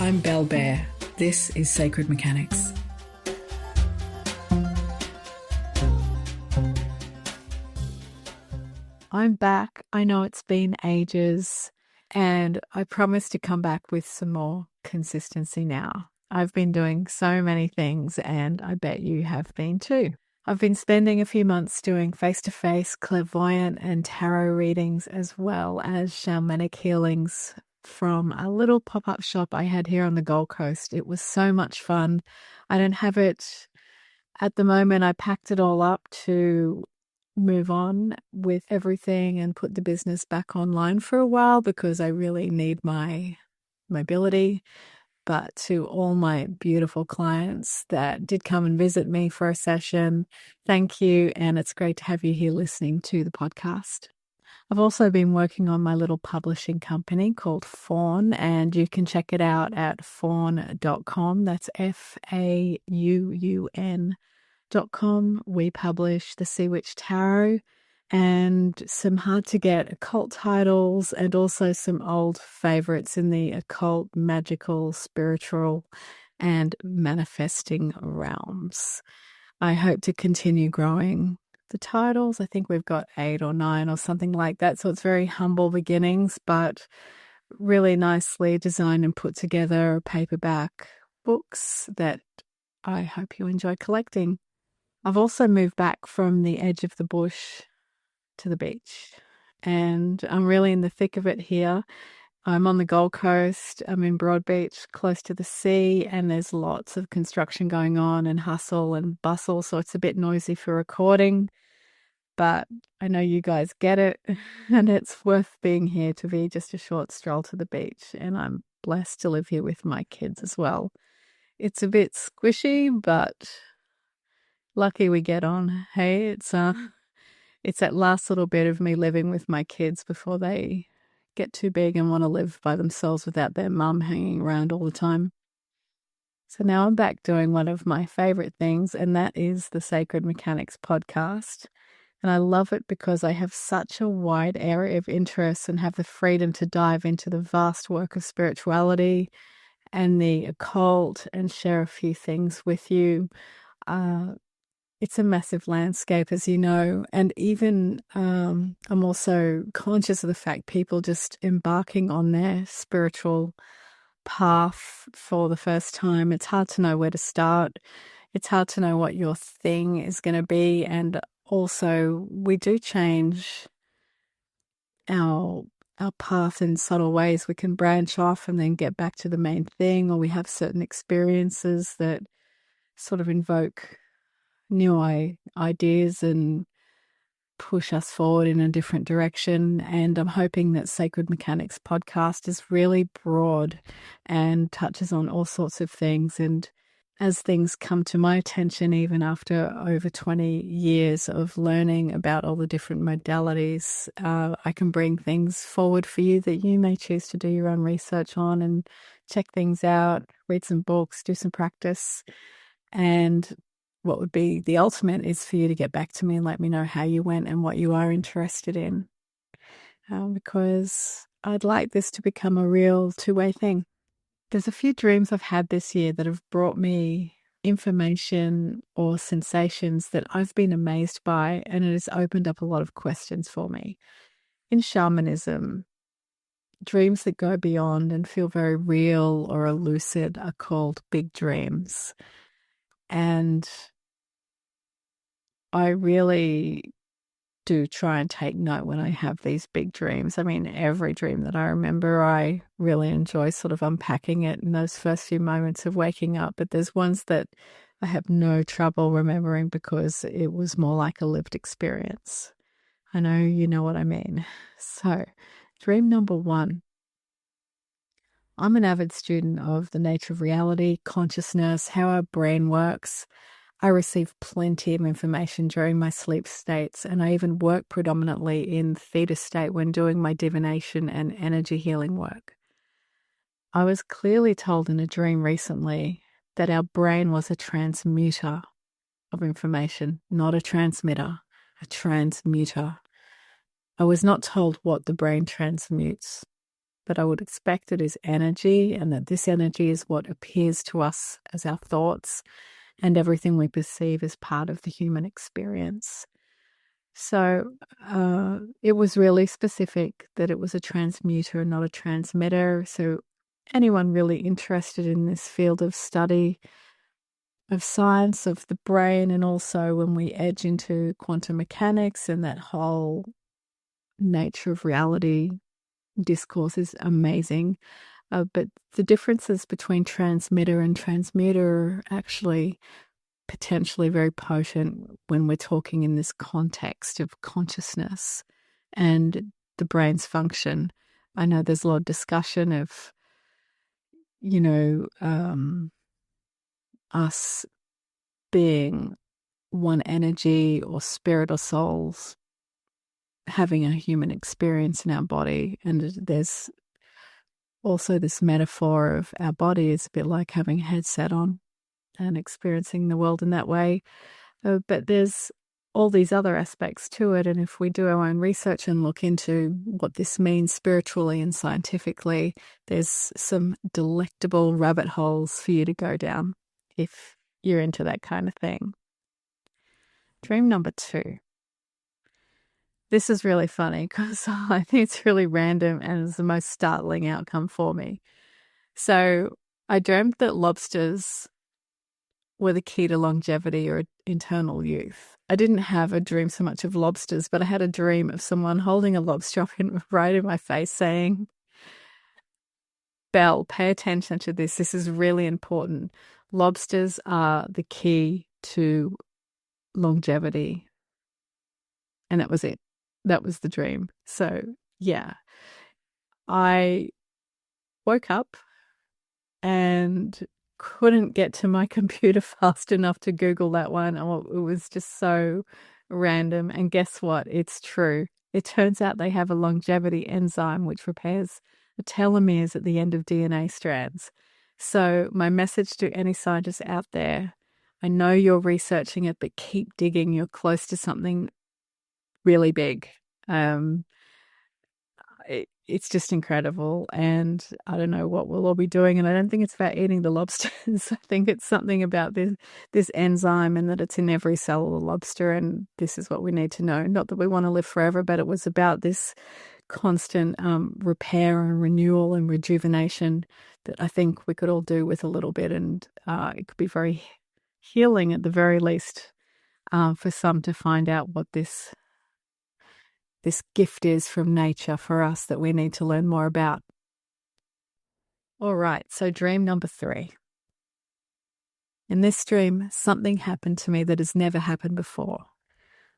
I'm Bel Bare. This is Sacred Mechanics. I'm back. I know it's been ages, and I promise to come back with some more consistency now. I've been doing so many things, and I bet you have been too. I've been spending a few months doing face-to-face clairvoyant and tarot readings, as well as shamanic healings from a little pop-up shop I had here on the Gold Coast. It was so much fun. I don't have it at the moment. I packed it all up to move on with everything and put the business back online for a while because I really need my mobility. But to all my beautiful clients that did come and visit me for a session, thank you. And it's great to have you here listening to the podcast. I've also been working on my little publishing company called Fawn, and you can check it out at fawn.com. That's FAUUN.com. We publish the Sea Witch Tarot and some hard to get occult titles, and also some old favorites in the occult, magical, spiritual, and manifesting realms. I hope to continue growing the titles. I think we've got 8 or 9 or something like that. So it's very humble beginnings, but really nicely designed and put together paperback books that I hope you enjoy collecting. I've also moved back from the edge of the bush to the beach, and I'm really in the thick of it here. I'm on the Gold Coast. I'm in Broadbeach, close to the sea, and there's lots of construction going on and hustle and bustle, so it's a bit noisy for recording, but I know you guys get it, and it's worth being here to be just a short stroll to the beach, and I'm blessed to live here with my kids as well. It's a bit squishy, but lucky we get on. Hey, it's that last little bit of me living with my kids before they get too big and want to live by themselves without their mum hanging around all the time. So now I'm back doing one of my favorite things, and that is the Sacred Mechanics podcast. And I love it because I have such a wide area of interest and have the freedom to dive into the vast work of spirituality and the occult and share a few things with you. It's a massive landscape, as you know, and even I'm also conscious of the fact people just embarking on their spiritual path for the first time. It's hard to know where to start. It's hard to know what your thing is going to be, and also we do change our path in subtle ways. We can branch off and then get back to the main thing, or we have certain experiences that sort of invoke new ideas and push us forward in a different direction. And I'm hoping that Sacred Mechanics podcast is really broad and touches on all sorts of things. And as things come to my attention, even after over 20 years of learning about all the different modalities, I can bring things forward for you that you may choose to do your own research on and check things out, read some books, do some practice. And what would be the ultimate is for you to get back to me and let me know how you went and what you are interested in, because I'd like this to become a real two-way thing. There's a few dreams I've had this year that have brought me information or sensations that I've been amazed by, and it has opened up a lot of questions for me. In shamanism, dreams that go beyond and feel very real or lucid are called big dreams. And I really do try and take note when I have these big dreams. I mean, every dream that I remember, I really enjoy sort of unpacking it in those first few moments of waking up. But there's ones that I have no trouble remembering because it was more like a lived experience. I know you know what I mean. So, dream number 1. I'm an avid student of the nature of reality, consciousness, how our brain works. I receive plenty of information during my sleep states, and I even work predominantly in theta state when doing my divination and energy healing work. I was clearly told in a dream recently that our brain was a transmuter of information, not a transmitter, a transmuter. I was not told what the brain transmutes. but I would expect it is energy, and that this energy is what appears to us as our thoughts, and everything we perceive is part of the human experience. So it was really specific that it was a transmuter and not a transmitter. So anyone really interested in this field of study of science of the brain, and also when we edge into quantum mechanics and that whole nature of reality discourse is amazing. But the differences between transmitter and transmuter are actually potentially very potent when we're talking in this context of consciousness and the brain's function. I know there's a lot of discussion of, us being one energy or spirit or souls having a human experience in our body. And there's also this metaphor of our body is a bit like having a headset on and experiencing the world in that way. But there's all these other aspects to it. And if we do our own research and look into what this means spiritually and scientifically, there's some delectable rabbit holes for you to go down if you're into that kind of thing. Dream number 2. This is really funny because I think it's really random and it's the most startling outcome for me. So I dreamt that lobsters were the key to longevity or eternal youth. I didn't have a dream so much of lobsters, but I had a dream of someone holding a lobster right in my face saying, Bel, pay attention to this. This is really important. Lobsters are the key to longevity. And that was it. That was the dream. So, yeah, I woke up and couldn't get to my computer fast enough to Google that one. Oh, it was just so random. And guess what? It's true. It turns out they have a longevity enzyme which repairs the telomeres at the end of DNA strands. So my message to any scientists out there, I know you're researching it, but keep digging. You're close to something really big. It's just incredible, and I don't know what we'll all be doing, and I don't think it's about eating the lobsters. I think it's something about this enzyme, and that it's in every cell of the lobster, and this is what we need to know. Not that we want to live forever, but it was about this constant repair and renewal and rejuvenation that I think we could all do with a little bit, and it could be very healing at the very least for some to find out what this gift is from nature for us that we need to learn more about. All right, so dream number 3. In this dream, something happened to me that has never happened before.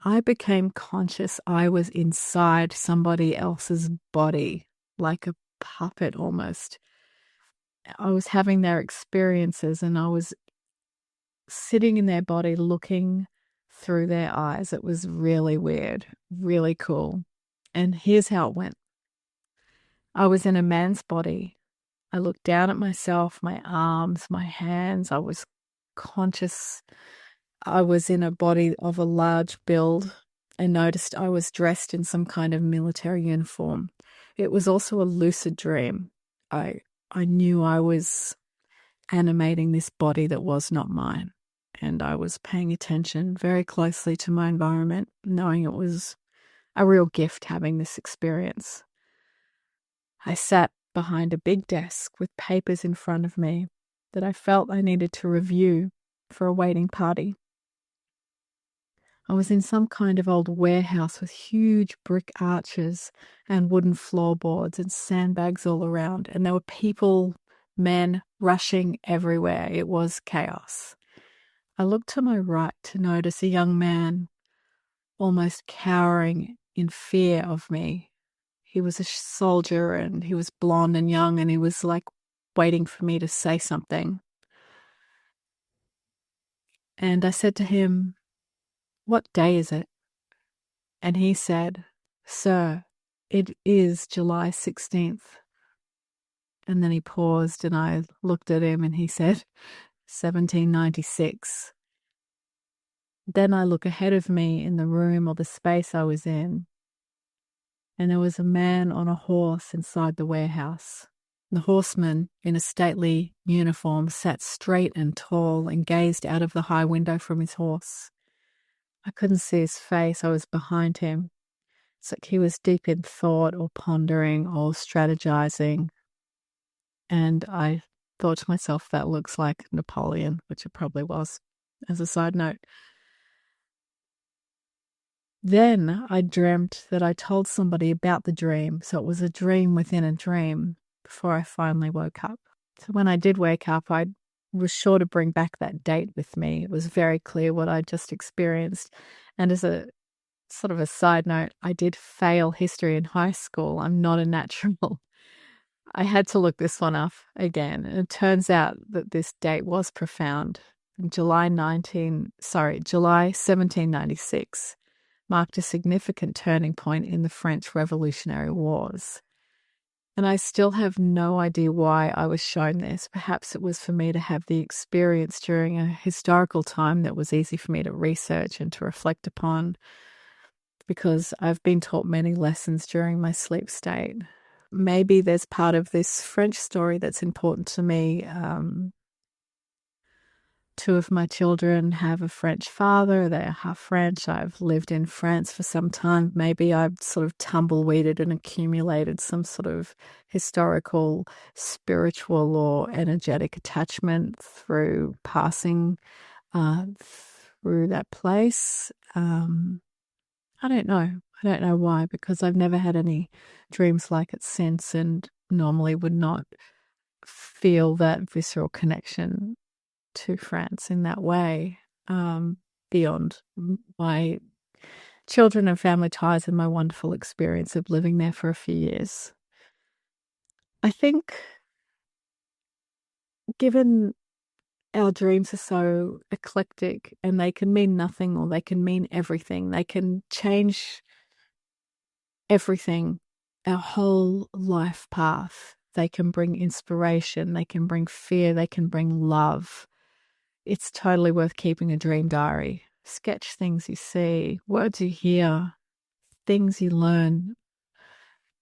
I became conscious I was inside somebody else's body, like a puppet almost. I was having their experiences and I was sitting in their body looking through their eyes. It was really weird, really cool. And here's how it went. I was in a man's body. I looked down at myself, my arms, my hands. I was conscious. I was in a body of a large build and noticed I was dressed in some kind of military uniform. It was also a lucid dream. I knew I was animating this body that was not mine. And I was paying attention very closely to my environment, knowing it was a real gift having this experience. I sat behind a big desk with papers in front of me that I felt I needed to review for a waiting party. I was in some kind of old warehouse with huge brick arches and wooden floorboards and sandbags all around, and there were people, men, rushing everywhere. It was chaos. I looked to my right to notice a young man almost cowering in fear of me. He was a soldier and he was blonde and young, and he was like waiting for me to say something. And I said to him, "What day is it?" And he said, "Sir, it is July 16th. And then he paused and I looked at him and he said, 1796. Then I look ahead of me in the room or the space I was in, and there was a man on a horse inside the warehouse. The horseman, in a stately uniform, sat straight and tall and gazed out of the high window from his horse. I couldn't see his face. I was behind him. It's like he was deep in thought or pondering or strategizing. And I thought to myself, that looks like Napoleon, which it probably was, as a side note. Then I dreamt that I told somebody about the dream. So it was a dream within a dream before I finally woke up. So when I did wake up, I was sure to bring back that date with me. It was very clear what I just experienced. And as a sort of a side note, I did fail history in high school. I'm not a natural. I had to look this one up again. And it turns out that this date was profound. July 1796 marked a significant turning point in the French Revolutionary Wars. And I still have no idea why I was shown this. Perhaps it was for me to have the experience during a historical time that was easy for me to research and to reflect upon, because I've been taught many lessons during my sleep state. Maybe there's part of this French story that's important to me. Two of my children have a French father. They're half French. I've lived in France for some time. Maybe I've sort of tumbleweeded and accumulated some sort of historical, spiritual, or energetic attachment through passing through that place. I don't know. I don't know why, because I've never had any dreams like it since, and normally would not feel that visceral connection to France in that way, beyond my children and family ties and my wonderful experience of living there for a few years. I think, given our dreams are so eclectic and they can mean nothing or they can mean everything, they can change everything, our whole life path. They can bring inspiration, they can bring fear, they can bring love. It's totally worth keeping a dream diary. Sketch things you see, words you hear, things you learn.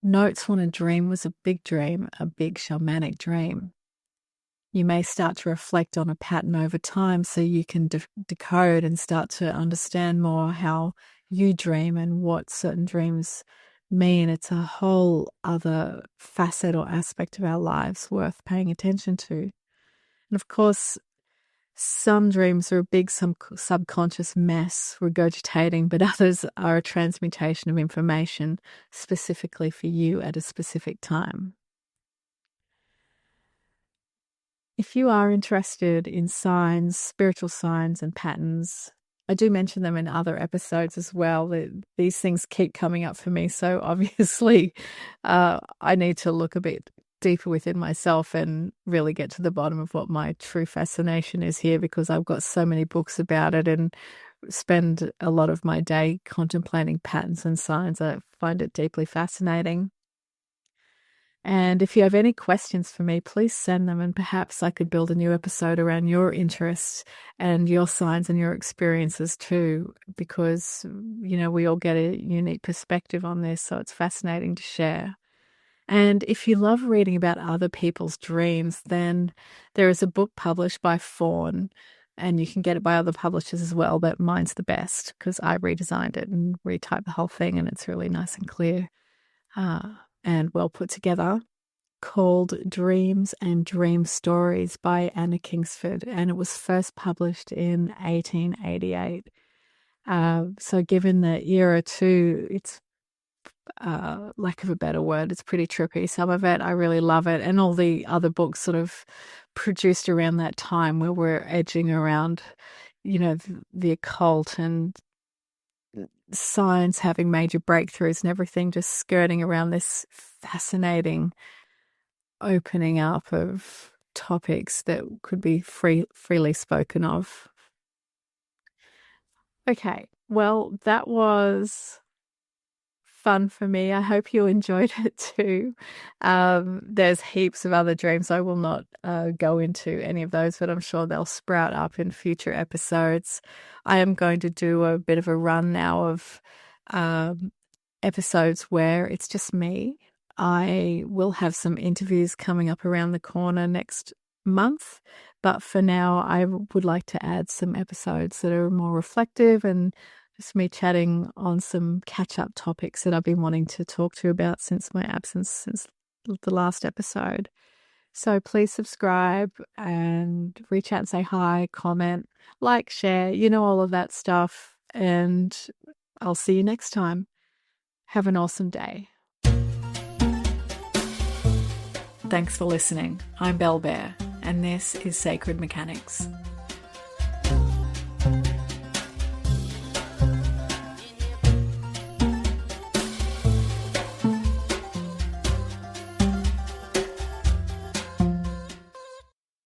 Notes when a dream was a big dream, a big shamanic dream. You may start to reflect on a pattern over time so you can decode and start to understand more how you dream and what certain dreams mean. It's a whole other facet or aspect of our lives worth paying attention to. And of course, some dreams are a big subconscious mess, regurgitating, but others are a transmutation of information specifically for you at a specific time. If you are interested in signs, spiritual signs and patterns, I do mention them in other episodes as well. These things keep coming up for me, so obviously I need to look a bit deeper within myself and really get to the bottom of what my true fascination is here, because I've got so many books about it and spend a lot of my day contemplating patterns and signs. I find it deeply fascinating. And if you have any questions for me, please send them, and perhaps I could build a new episode around your interests and your signs and your experiences too, because, we all get a unique perspective on this, so it's fascinating to share. And if you love reading about other people's dreams, then there is a book published by Fawn, and you can get it by other publishers as well, but mine's the best because I redesigned it and retyped the whole thing, and it's really nice and clear and well put together, called Dreams and Dream Stories by Anna Kingsford, and it was first published in 1888. So given the era too, it's lack of a better word, it's pretty trippy. Some of it, I really love it. And all the other books sort of produced around that time where we're edging around, the occult and science having major breakthroughs and everything, just skirting around this fascinating opening up of topics that could be freely spoken of. Okay, well, that was fun for me. I hope you enjoyed it too. There's heaps of other dreams. I will not go into any of those, but I'm sure they'll sprout up in future episodes. I am going to do a bit of a run now of episodes where it's just me. I will have some interviews coming up around the corner next month, but for now I would like to add some episodes that are more reflective and just me chatting on some catch-up topics that I've been wanting to talk to you about since my absence, since the last episode. So please subscribe and reach out and say hi, comment, like, share, all of that stuff. And I'll see you next time. Have an awesome day. Thanks for listening. I'm Bel Bare, and this is Sacred Mechanics.